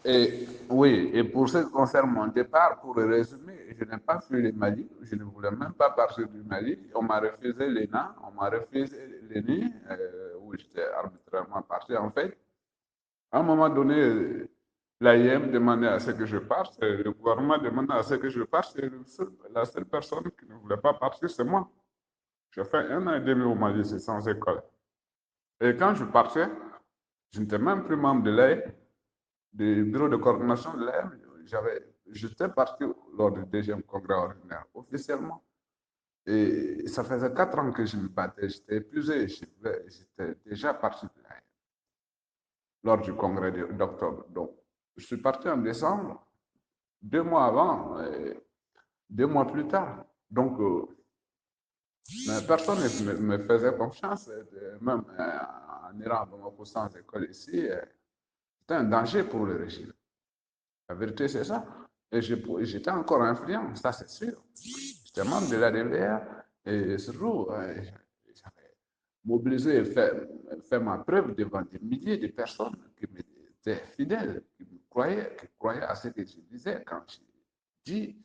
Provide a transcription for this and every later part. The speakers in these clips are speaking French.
Et oui, et pour ce qui concerne mon départ, pour résumer, je n'ai pas fui le Mali, je ne voulais même pas partir du Mali. On m'a refusé l'ENA, on m'a refusé l'ENI, où j'étais arbitrairement parti. En fait, à un moment donné, l'AIM demandait à ce que je parte, et le gouvernement demandait à ce que je parte, et la seule personne qui ne voulait pas partir, c'est moi. J'ai fait 1 an et demi au Mali, c'est sans école. Et quand je partais, je n'étais même plus membre de l'AIM, du bureau de coordination de l'AM. J'étais parti lors du deuxième congrès ordinaire, officiellement. Et ça faisait 4 ans que je me battais, j'étais épuisé, j'étais déjà parti de l'AM lors du congrès d'octobre. Donc, je suis parti en décembre, 2 mois avant, et 2 mois plus tard. Donc, mais personne ne me faisait confiance, même en Iran, Bamako, sans école ici, c'était un danger pour le régime. La vérité, c'est ça. Et j'étais encore influent, ça c'est sûr. J'étais membre de la DVR et surtout, j'avais mobilisé et fait ma preuve devant des milliers de personnes qui m'étaient fidèles, qui croyaient à ce que je disais quand je dis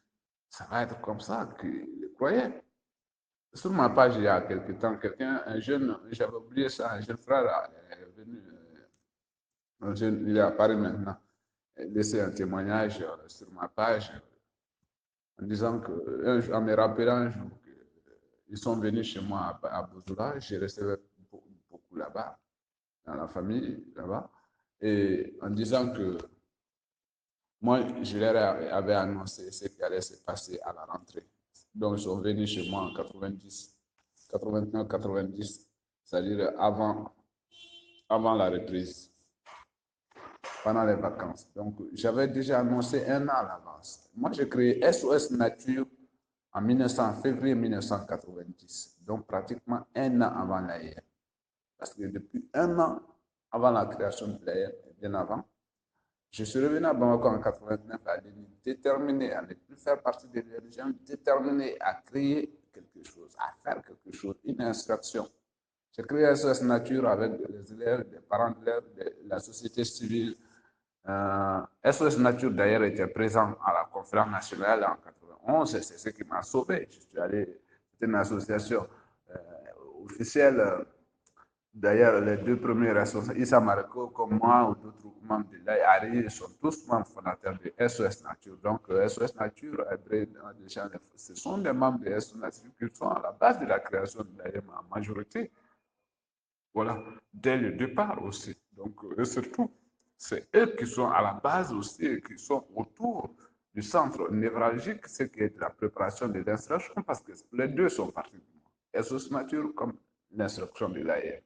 ça va être comme ça, qu'ils croyaient. Sur ma page, il y a quelque temps, un jeune, j'avais oublié ça, un jeune frère est venu, un jeune, il est à Paris maintenant, laisser un témoignage sur ma page en disant que, en me rappelant un jour qu'ils sont venus chez moi à Bouzoula, j'ai resté beaucoup là-bas, dans la famille là-bas, et en disant que moi, je leur avais annoncé ce qui allait se passer à la rentrée. Donc, ils sont venus chez moi en 90, 89, 90, c'est-à-dire avant la reprise, pendant les vacances. Donc, j'avais déjà annoncé 1 an à l'avance. Moi, j'ai créé SOS Nature en février 1990, donc pratiquement 1 an avant l'AIM. Parce que depuis 1 an avant la création de l'AIM, bien avant, je suis revenu à Bamako en 89 à déterminé à ne plus faire partie des religions, déterminé à créer quelque chose, à faire quelque chose, une instruction. J'ai créé SOS Nature avec les élèves, des parents d'élèves, de la société civile. SOS Nature d'ailleurs était présent à la conférence nationale en 91 et c'est ce qui m'a sauvé. Je suis allé, c'était une association officielle. D'ailleurs, les deux premiers responsables, Issa Marco, comme moi, ou d'autres membres de l'AIARI, sont tous membres fondateurs de SOS Nature. Donc, SOS Nature, ce sont des membres de SOS Nature qui sont à la base de la création de l'AIM en majorité. Voilà, dès le départ aussi. Donc, surtout, c'est eux qui sont à la base aussi, qui sont autour du centre névralgique, ce qui est la préparation de l'instruction, parce que les deux sont partis du monde. SOS Nature comme l'instruction de l'AIM.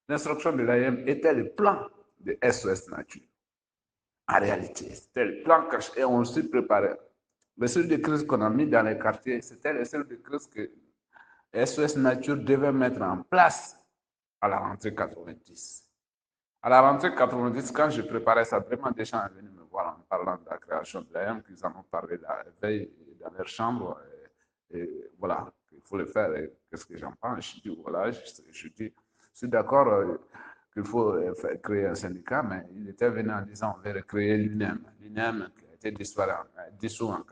L'instruction de l'AIM était le plan de SOS Nature. En réalité, c'était le plan caché et on s'y préparait. Les cellules de crise qu'on a mis dans les quartiers, c'était les cellules de crise que SOS Nature devait mettre en place à la rentrée 90. À la rentrée 90, quand je préparais ça, vraiment des gens sont venus me voir en parlant de la création de l'AM, qu'ils en ont parlé la veille dans leur chambre. Et voilà, il faut le faire. Qu'est-ce que j'en pense? Je dis, voilà, je dis, je suis d'accord qu'il faut créer un syndicat, mais il était venu en disant, on veut créer l'UNEM. L'UNEM qui a été dissous en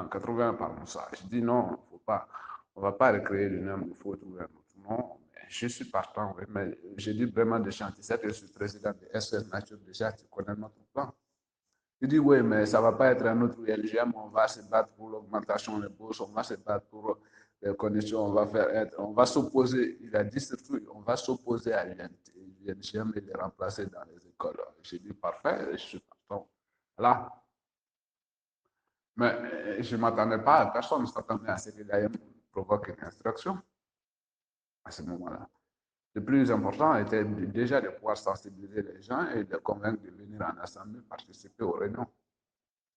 80, par Moussa. Je dis, non, faut pas, on ne va pas recréer l'UNEM, il faut trouver un autre nom. Je suis partant, oui, mais j'ai dit vraiment de chantier. C'est que je suis président de SOS Nature, déjà, tu connais notre plan. Il dit, oui, mais ça ne va pas être un autre LGM, on va se battre pour l'augmentation des bourses, on va se battre pour les conditions, on va s'opposer, il a dit surtout, on va s'opposer à l'UNGM et les remplacer dans les écoles. J'ai dit, parfait, je suis partant. Voilà. Mais je ne m'attendais pas, personne ne s'attendait à ce que l'AM provoque une instruction à ce moment-là. Le plus important était déjà de pouvoir sensibiliser les gens et de convaincre de venir en assemblée, participer aux réunions,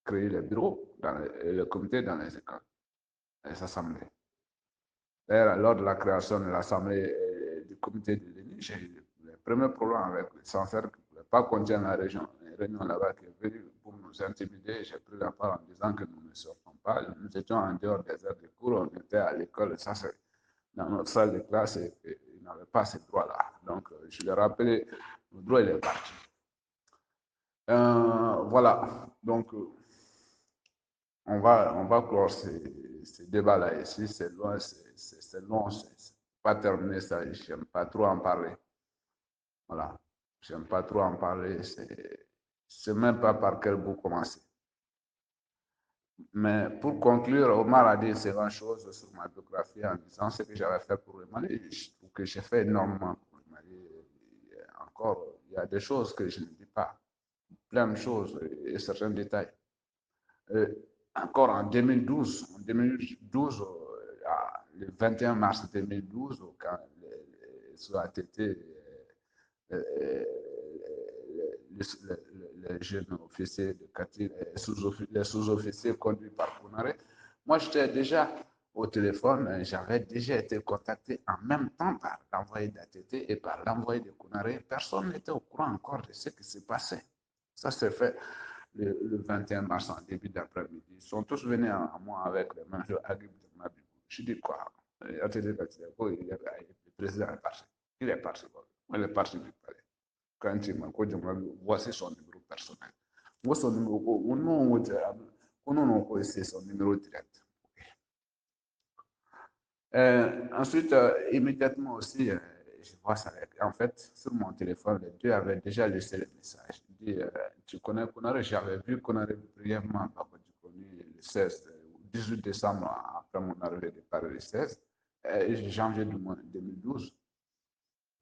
créer les bureaux, le comité dans les écoles, les assemblées. D'ailleurs, lors de la création de l'assemblée du comité de l'ENI, j'ai eu le premier problème avec les censeurs qui ne pouvaient pas contenir la région. Les réunions là-bas qui est venue pour nous intimider, j'ai pris la parole en disant que nous ne sortons pas. Nous étions en dehors des heures de cours, on était à l'école, ça c'est dans notre salle de classe et ils n'avaient pas ces droits-là. Donc, je leur ai rappelé, le droit il est parti. Voilà, donc on va clore ces débats-là ici. C'est loin, c'est long, c'est pas terminé ça. J'aime pas trop en parler. Voilà, j'aime pas trop en parler. C'est même pas par quel bout commencer. Mais pour conclure, Omar a dit ces choses sur ma biographie en disant ce que j'avais fait pour le Mali. Je trouve que j'ai fait énormément pour le Mali. Encore, il y a des choses que je ne dis pas, plein de choses et certains détails. Encore en 2012 le 21 mars 2012, quand sur ATT, les jeunes officiers de Kati, les sous-officiers conduits par Kounaré, moi j'étais déjà au téléphone, j'avais déjà été contacté en même temps par l'envoyé d'ATT et par l'envoyé de Kounaré. Personne n'était au courant encore de ce qui s'est passé. Ça s'est fait le 21 mars en début d'après-midi. Ils sont tous venus à moi avec les mains sur Agib de Mabibou. Je dis quoi? ATT Katileko, le président est parti. Il est parti. Il est parti du palais. Quand il m'a dit, voici son numéro personnel. Moi, son numéro, non, c'est son numéro direct. Ensuite, immédiatement aussi, je vois ça. En fait, sur mon téléphone, les deux avaient déjà laissé le message. Il dit, tu connais Konaré? J'avais vu Konaré brièvement le 16, 18 décembre, après mon arrivée de Paris le 16, janvier 2012.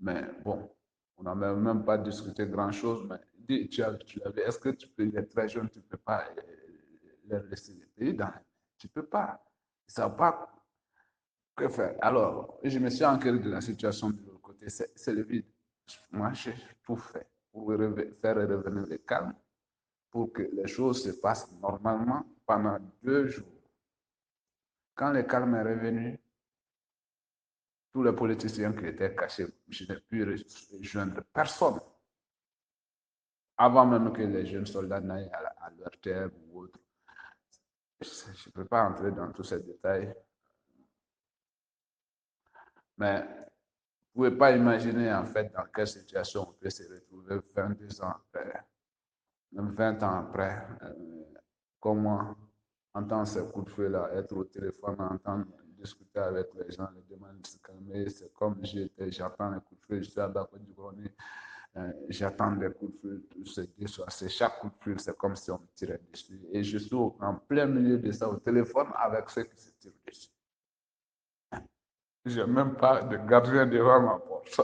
Mais bon, on n'a même pas discuté grand-chose. Mais dis, est-ce que tu peux, les très jeunes, tu ne peux pas leur laisser le pays dans les mains? Tu ne peux pas. Ils ne savent pas que faire. Alors, je me suis enquéré de la situation de l'autre côté. C'est le vide. Moi, j'ai tout fait pour faire revenir le calme, pour que les choses se passent normalement pendant 2 jours. Quand le calme est revenu, tous les politiciens qui étaient cachés, je n'ai pu rejoindre personne avant même que les jeunes soldats n'aillent à leur terre ou autre. Je ne peux pas entrer dans tous ces détails, mais vous ne pouvez pas imaginer en fait dans quelle situation on peut se retrouver 22 ans après, même 20 ans après, comment entendre ces coups de feu-là, être au téléphone, entendre discuter avec les gens, les demander de se calmer. C'est comme j'attends les coups de feu, je suis à Bako du Grenier, j'attends des coups de feu, c'est chaque coup de feu, c'est comme si on me tirait dessus. Et je suis en plein milieu de ça au téléphone avec ceux qui se tirent dessus. Je n'ai même pas de gardien devant ma porte.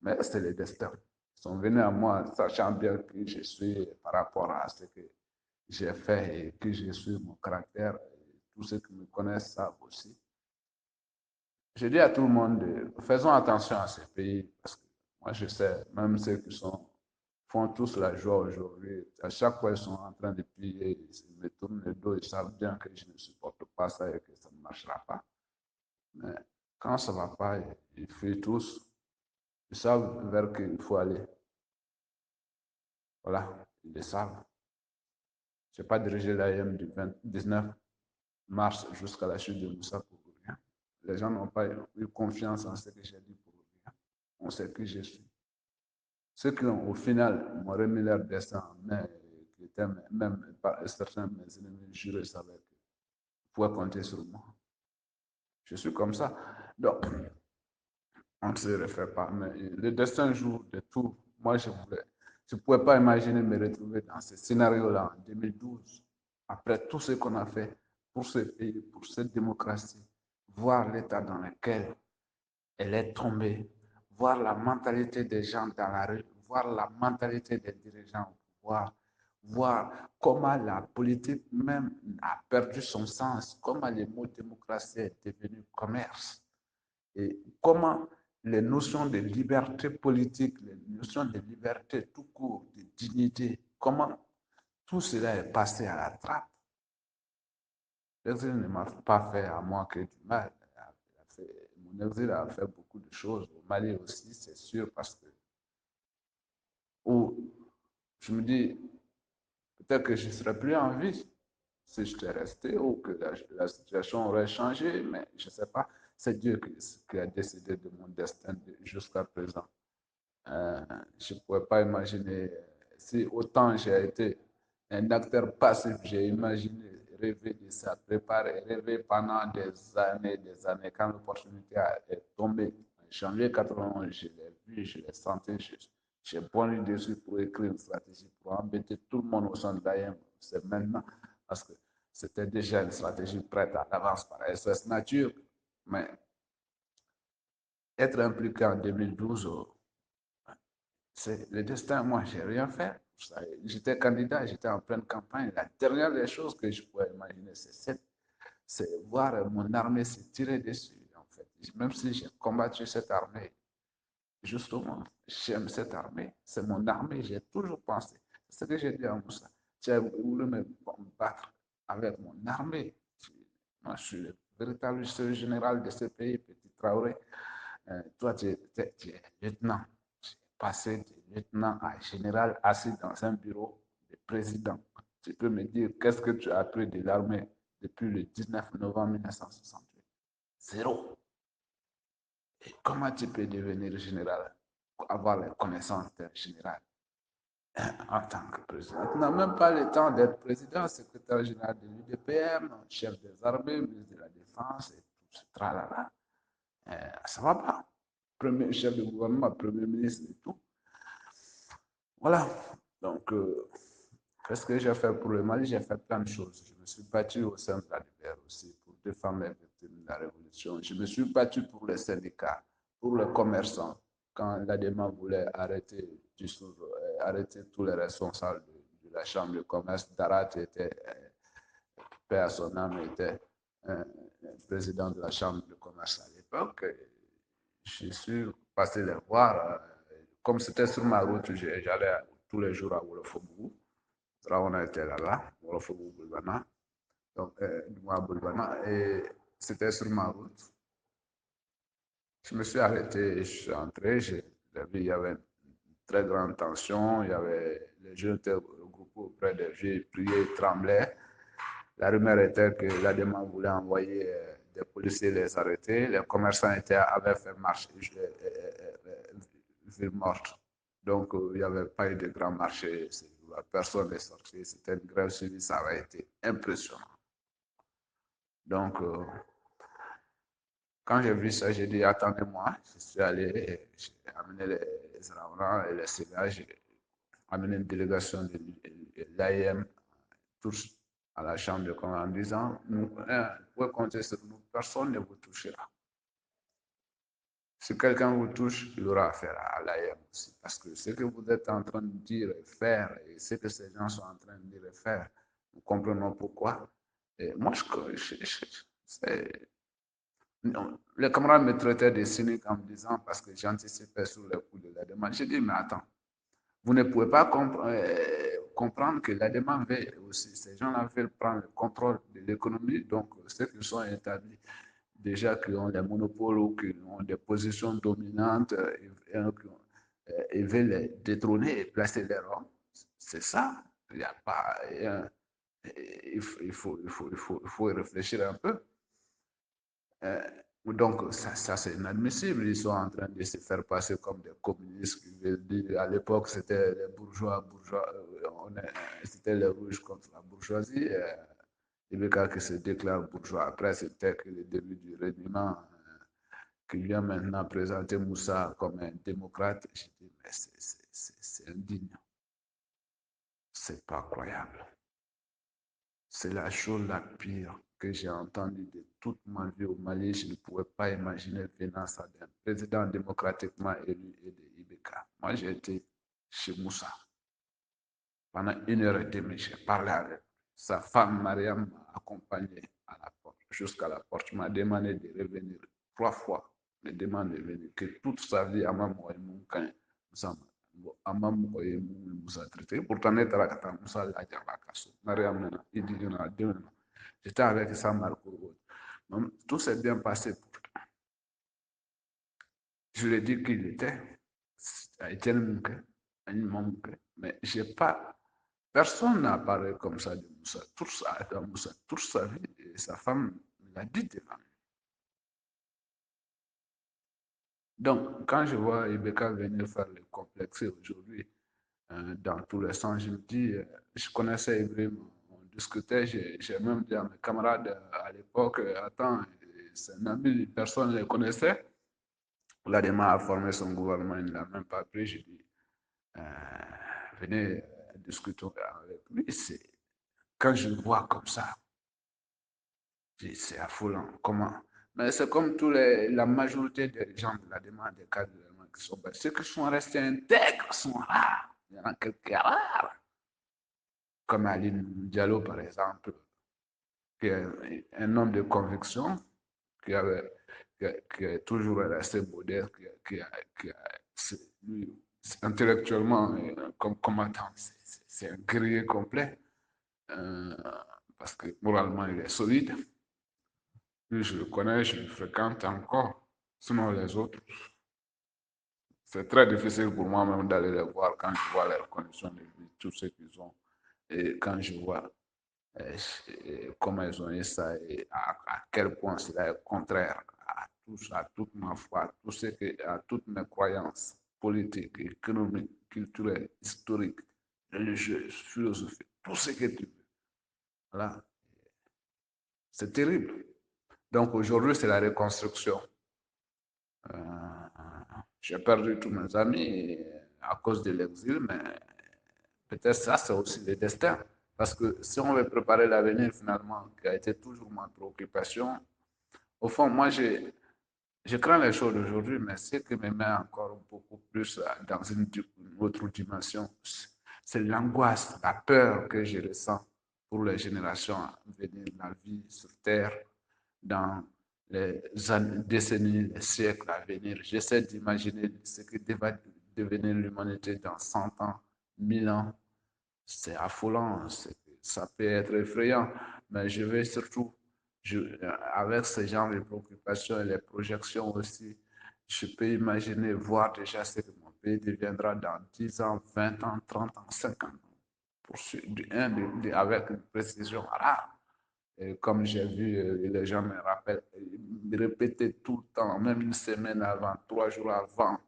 Mais c'est le destin. Ils sont venus à moi, sachant bien qui je suis par rapport à ce que j'ai fait et qui je suis, mon caractère. Et tous ceux qui me connaissent savent aussi. Je dis à tout le monde, faisons attention à ces pays, parce que moi je sais, même ceux qui font tous la joie aujourd'hui, à chaque fois ils sont en train de piller, ils me tournent le dos, ils savent bien que je ne supporte pas ça et que ça ne marchera pas. Mais quand ça ne va pas, ils fuient tous, ils savent vers qui il faut aller. Voilà, ils le savent. Je n'ai pas dirigé l'AM du 19 mars jusqu'à la chute de Moussa pour rien. Les gens n'ont pas eu confiance en ce que j'ai dit pour rien. On sait qui je suis. Ceux qui, au final, m'ont remis leur destin en main, qui étaient même certains de mes ennemis jurés, savaient qu'ils pouvaient compter sur moi. Je suis comme ça. Donc, on ne se refait pas. Mais le destin joue de tout. Moi, je ne pouvais pas imaginer me retrouver dans ce scénario-là en 2012, après tout ce qu'on a fait pour ce pays, pour cette démocratie, voir l'état dans lequel elle est tombée, voir la mentalité des gens dans la rue, voir la mentalité des dirigeants au pouvoir, voir comment la politique même a perdu son sens, comment le mot démocratie est devenu commerce et comment les notions de liberté politique, les notions de liberté tout court, de dignité, comment tout cela est passé à la trappe. L'exil ne m'a pas fait à moi que du mal. Mon exil a fait beaucoup de choses. Au Mali aussi, c'est sûr, parce que où je me dis, peut-être que je ne serais plus en vie si j'étais resté ou que la situation aurait changé, mais je ne sais pas. C'est Dieu qui a décidé de mon destin jusqu'à présent. Je ne pouvais pas imaginer si autant j'ai été un acteur passif, j'ai imaginé, rêvé de ça, préparé, rêvé pendant des années, quand l'opportunité est tombée. En janvier 91, je l'ai vu, je l'ai senti, j'ai pondu dessus pour écrire une stratégie, pour embêter tout le monde au sein de l'AM. C'est maintenant, parce que c'était déjà une stratégie prête à l'avance par SS Nature, mais être impliqué en 2012, c'est le destin. Moi, j'ai rien fait. J'étais candidat, j'étais en pleine campagne. La dernière des choses que je pouvais imaginer, c'est voir mon armée se tirer dessus, en fait. Même si j'ai combattu cette armée, justement, j'aime cette armée. C'est mon armée, j'ai toujours pensé. C'est ce que j'ai dit à Moussa. Tu as voulu me combattre avec mon armée. Moi, je suis le véritable général de ce pays, Petit Traoré. Toi, tu es lieutenant. Tu es passé de lieutenant à général assis dans un bureau de président. Tu peux me dire qu'est-ce que tu as appris de l'armée depuis le 19 novembre 1968? Zéro. Et comment tu peux devenir général, avoir les connaissances d'un général en tant que président? Tu n'as même pas le temps d'être président, secrétaire général de l'UDPM, chef des armées, ministre de la Défense et tout ce tralala. Ça ne va pas. Premier chef de gouvernement, premier ministre et tout. Voilà. Donc, qu'est-ce que j'ai fait pour le Mali? J'ai fait plein de choses. Je me suis battu au sein de la LDR aussi pour défendre les victimes de la révolution. Je me suis battu pour les syndicats, pour les commerçants. Quand l'ADEMA voulait arrêter tous les responsables de la chambre de commerce, Darat était, paix à son âme, était président de la chambre de commerce à l'époque. Je suis passé les voir. Comme c'était sur ma route, j'allais tous les jours à Wolofobougou. On a été là-bas, Wolofobougou Boulbana. Donc, moi, Boulbana. Et c'était sur ma route. Je me suis arrêté, je suis entré. J'ai vu il y avait une très grande tension. Il y avait, les jeunes étaient regroupés auprès des vieux, ils priaient, ils tremblaient. La rumeur était que l'ADEMA voulait envoyer des policiers les arrêter. Les commerçants avaient fait marche, ville morte. Donc, il n'y avait pas eu de grand marché. Personne n'est sorti. C'était une grève suivie. Ça avait été impressionnant. Donc, quand j'ai vu ça, j'ai dit attendez-moi. Je suis allé, j'ai amené les Raoulans et les CVA. J'ai amené une délégation de l'AIM, tous à la chambre de commerce en disant vous pouvez compter sur nous, personne ne vous touchera. Si quelqu'un vous touche, il aura affaire à l'AIM aussi. Parce que ce que vous êtes en train de dire et faire, et ce que ces gens sont en train de dire et faire, nous comprenons pourquoi. Et moi, non, les camarades me traitaient de cynique en me disant, parce que j'anticipais sur les coups de la demande. J'ai dit, mais attends, vous ne pouvez pas comprendre que la demande veut aussi, ces gens-là veulent prendre le contrôle de l'économie, donc ceux qui sont établis déjà qui ont des monopoles ou qui ont des positions dominantes et veulent les détrôner et placer les hommes. C'est ça. Il n'y a pas. Il faut y réfléchir un peu. Donc, ça c'est inadmissible. Ils sont en train de se faire passer comme des communistes. À l'époque, c'était les bourgeois, c'était les rouges contre la bourgeoisie. Ibeka qui se déclare bourgeois. Après, c'était que le début du règlement qui vient maintenant présenter Moussa comme un démocrate. Je dis, mais c'est indigne. C'est pas croyable. C'est la chose la pire que j'ai entendue de toute ma vie au Mali. Je ne pouvais pas imaginer venant ça d'un président démocratiquement élu et de Ibeka. Moi, j'ai été chez Moussa. Pendant 1 heure et demie, j'ai parlé avec lui. Sa femme, Mariam, m'a accompagné à la porte, jusqu'à la porte. Je m'a demandé de revenir 3 fois. Me demande de venir, que toute sa vie, à ma Moussa traité. Pourtant, ne taara ka taa Moussa lajɛ a ka so. Mariam nana, Idi nana, denw nana. J'étais avec sa Marco. Tout s'est bien passé. Je lui ai dit qu'il était. Etienne Mouké, mais j'ai pas. Personne n'a parlé comme ça de Moussa. Toute sa vie, et sa femme l'a dit devant. Donc, quand je vois Ibeka venir faire le complexe aujourd'hui, dans tous les sens. Je me dis, je connaissais Ibrahim, on discutait, j'ai même dit à mes camarades à l'époque, attends, c'est un ami, personne ne le connaissait. L'ADEMA a formé son gouvernement, il ne l'a même pas pris. Je dis, euh, venez, discutons avec lui. Quand je le vois comme ça, c'est affolant. Comment? Mais c'est comme la majorité des gens de la demande des cadres qui sont battus. Ceux qui sont restés intègres sont rares. Il y en a quelques rares. Comme Aline Diallo, par exemple, qui est un homme de conviction, qui, avait, qui est toujours resté modeste, lui, intellectuellement, comme combattant, c'est un guerrier complet, euh, parce que moralement, il est solide. Lui, je le connais, je le fréquente encore. Sinon, les autres, c'est très difficile pour moi même d'aller les voir quand je vois leurs conditions de vie, tout ce qu'ils ont. Et quand je vois comment ils ont eu ça et à quel point cela est contraire à toute ma foi, à toutes mes croyances politiques, économiques, culturelles, historiques, religieuses, philosophiques, tout ce que tu veux. Voilà. C'est terrible. Donc aujourd'hui, c'est la reconstruction. Euh, j'ai perdu tous mes amis à cause de l'exil, mais peut-être ça, c'est aussi le destin. Parce que si on veut préparer l'avenir, finalement, qui a été toujours ma préoccupation, au fond, moi, je crains les choses d'aujourd'hui, mais ce qui me met encore beaucoup plus dans une autre dimension, c'est l'angoisse, la peur que je ressens pour les générations à venir, la vie sur Terre, dans les décennies, les siècles à venir. J'essaie d'imaginer ce que va devenir l'humanité dans 100 ans, 1000 ans. C'est affolant, ça peut être effrayant, mais je vais surtout, avec ce genre de préoccupations et les projections aussi, je peux imaginer, voir déjà ce que mon pays deviendra dans 10 ans, 20 ans, 30 ans, 50 ans, avec une précision rare. Et comme j'ai vu, les gens me rappellent, me répétaient tout le temps, même une semaine avant, 3 jours avant,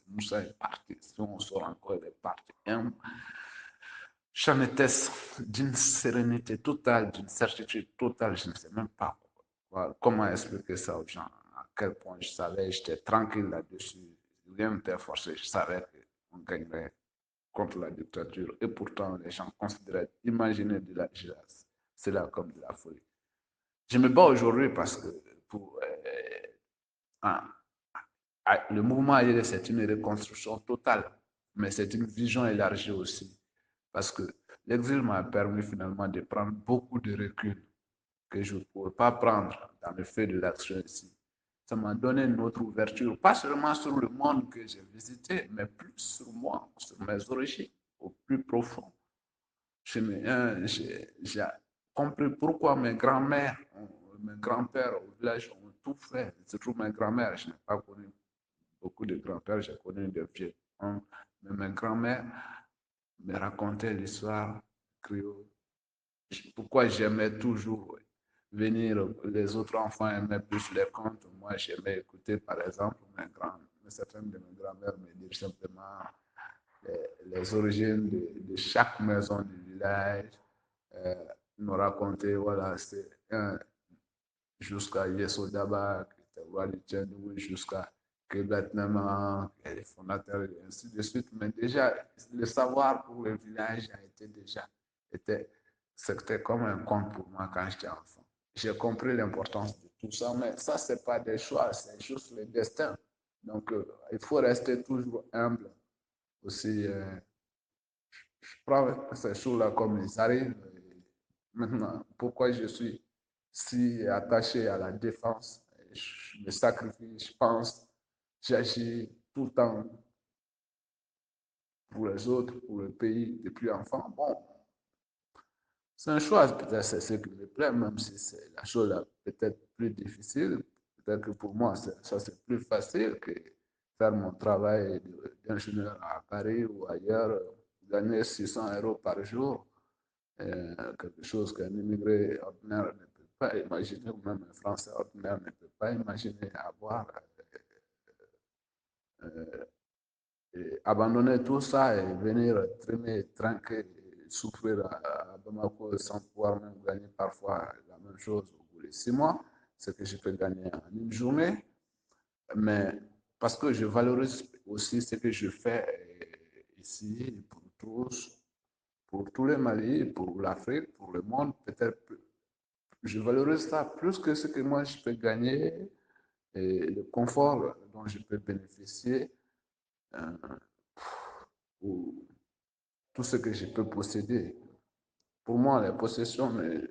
Moussa est parti. Si on sort encore, il est parti. J'en étais d'une sérénité totale, d'une certitude totale. Je ne sais même pas comment expliquer ça aux gens. À quel point je savais, j'étais tranquille là-dessus. Rien ne m'était forcé. Je savais qu'on gagnerait contre la dictature. Et pourtant, les gens considéraient, imaginer de la cela comme de la folie. Je me bats aujourd'hui parce que pour, hein, le mouvement aérien, c'est une reconstruction totale, mais c'est une vision élargie aussi. Parce que l'exil m'a permis finalement de prendre beaucoup de recul que je ne pouvais pas prendre dans le fait de l'action ici. Ça m'a donné une autre ouverture, pas seulement sur le monde que j'ai visité, mais plus sur moi, sur mes origines, au plus profond. J'ai compris pourquoi mes grands-pères au village ont tout fait, surtout mes grands-mères. Je n'ai pas connu beaucoup de grands-pères, j'ai connu des vieux. Mais mes grands-mères me racontaient l'histoire créole. Pourquoi j'aimais toujours venir, les autres enfants aimaient plus les contes. Moi, j'aimais écouter, par exemple, certaines de mes grand-mères me dire simplement les origines de chaque maison du village, euh, me raconter, voilà, c'est jusqu'à Yesodaba, qui était roi du Tchénoui, jusqu'à Kébet Nama, qui est le fondateur, et ainsi de suite. Mais déjà, le savoir pour le village a été déjà, était, c'était comme un conte pour moi quand j'étais enfant. J'ai compris l'importance de tout ça, mais ça, ce n'est pas des choix, c'est juste le destin. Donc, il faut rester toujours humble aussi. Je prends ces choses-là comme ils arrivent. Maintenant, pourquoi je suis si attaché à la défense, je me sacrifie, je pense, j'agis tout le temps pour les autres, pour le pays depuis enfant. Bon, c'est un choix, peut-être c'est ce qui me plaît, même si c'est la chose peut-être plus difficile. Peut-être que pour moi, ça c'est plus facile que faire mon travail d'ingénieur à Paris ou ailleurs, gagner 600 € par jour, quelque chose qu'un immigré ordinaire ne peut pas imaginer, ou même un Français ordinaire ne peut pas imaginer avoir. Euh, abandonner tout ça et venir trimer, trinquer, souffrir à Bamako sans pouvoir même gagner parfois la même chose au bout de 6 mois, ce que je peux gagner en une journée. Mais parce que je valorise aussi ce que je fais ici pour tous les Mali, pour l'Afrique, pour le monde, peut-être je valorise ça plus que ce que moi je peux gagner et le confort dont je peux bénéficier euh, ou tout ce que je peux posséder. Pour moi, les possessions ne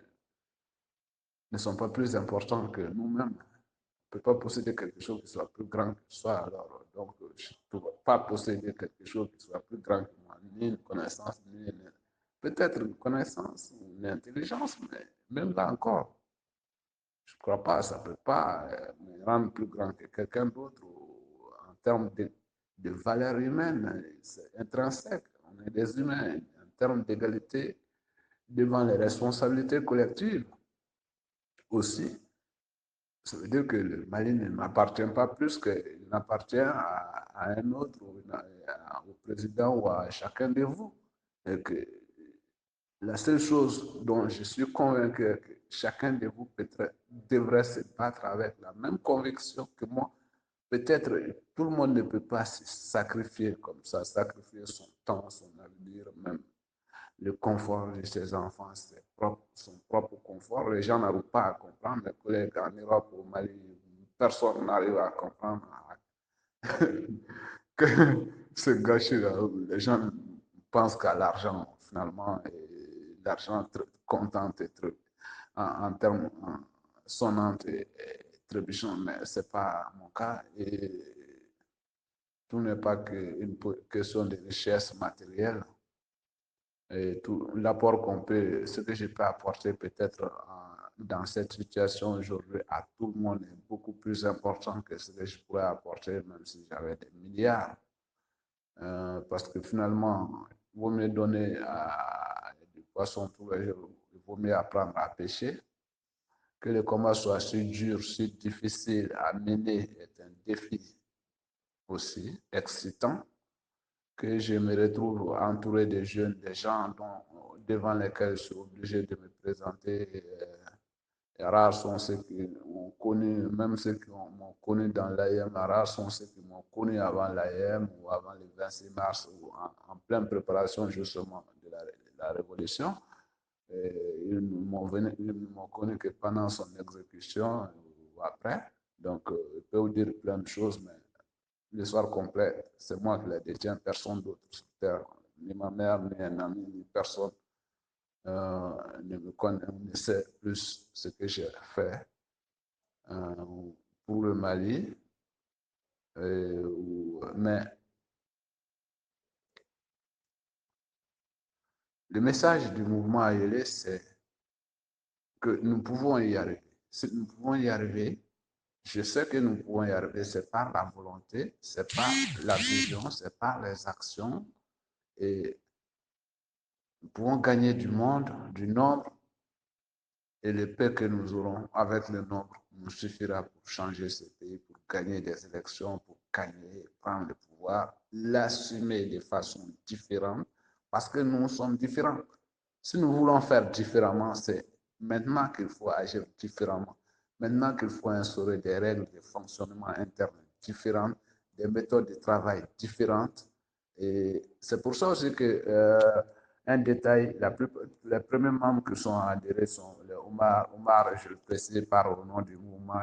sont pas plus importantes que nous-mêmes. On ne peut pas posséder quelque chose qui soit plus grand que soi. Alors, donc, je ne peux pas posséder quelque chose qui soit plus grand que moi, ni une connaissance, ni peut-être une connaissance, une intelligence, mais même là encore, je ne crois pas, ça ne peut pas me rendre plus grand que quelqu'un d'autre en termes de valeur humaine. C'est intrinsèque. On est des humains en termes d'égalité devant les responsabilités collectives aussi. Ça veut dire que le Mali ne m'appartient pas plus qu'il n'appartient à un autre, au président ou à chacun de vous. Et que la seule chose dont je suis convaincu est que chacun de vous devrait se battre avec la même conviction que moi. Peut-être tout le monde ne peut pas se sacrifier comme ça, sacrifier son temps, son avenir, même le confort de ses enfants, son propre confort. Les gens n'arrivent pas à comprendre. Mes collègues en Europe, au Mali, personne n'arrive à comprendre que ce gâchis-là, les gens pensent qu'à l'argent, finalement, et l'argent contente et en termes sonnantes et trébuchants, mais ce n'est pas mon cas. Et tout n'est pas qu'une question de richesse matérielle. Et tout l'apport qu'on peut, ce que je peux apporter peut-être dans cette situation aujourd'hui à tout le monde est beaucoup plus important que ce que je pourrais apporter même si j'avais des milliards. Parce que finalement, il vaut mieux donner du poisson tous les jours, il vaut mieux apprendre à pêcher. Que le combat soit si dur, si difficile à mener est un défi aussi excitant que je me retrouve entouré de jeunes, des gens devant lesquels je suis obligé de me présenter. Rares sont ceux qui m'ont connu, même ceux qui m'ont connu dans l'AIM, rares sont ceux qui m'ont connu avant l'AIM ou avant le 26 mars ou en pleine préparation justement de la révolution. Ils ne m'ont connu que pendant son exécution ou après. Donc, je peux vous dire plein de choses, mais l'histoire complète, c'est moi qui la détiens, personne d'autre sur Terre. Ni ma mère, ni un ami, ni personne ne me connaît, ne sait plus ce que j'ai fait pour le Mali. Mais le message du mouvement Ayélé, c'est que nous pouvons y arriver. Si nous pouvons y arriver, je sais que nous pouvons y arriver, c'est par la volonté, c'est par la vision, c'est par les actions. Et nous pouvons gagner du monde, du nombre, et le paix que nous aurons avec le nombre nous suffira pour changer ce pays, pour gagner des élections, pour gagner, prendre le pouvoir, l'assumer de façon différente, parce que nous sommes différents. Si nous voulons faire différemment, c'est maintenant qu'il faut agir différemment. Maintenant qu'il faut instaurer des règles de fonctionnement interne différentes, des méthodes de travail différentes. Et c'est pour ça aussi que un détail, les premiers membres qui sont adhérés sont les Omar, je le précise par au nom du mouvement,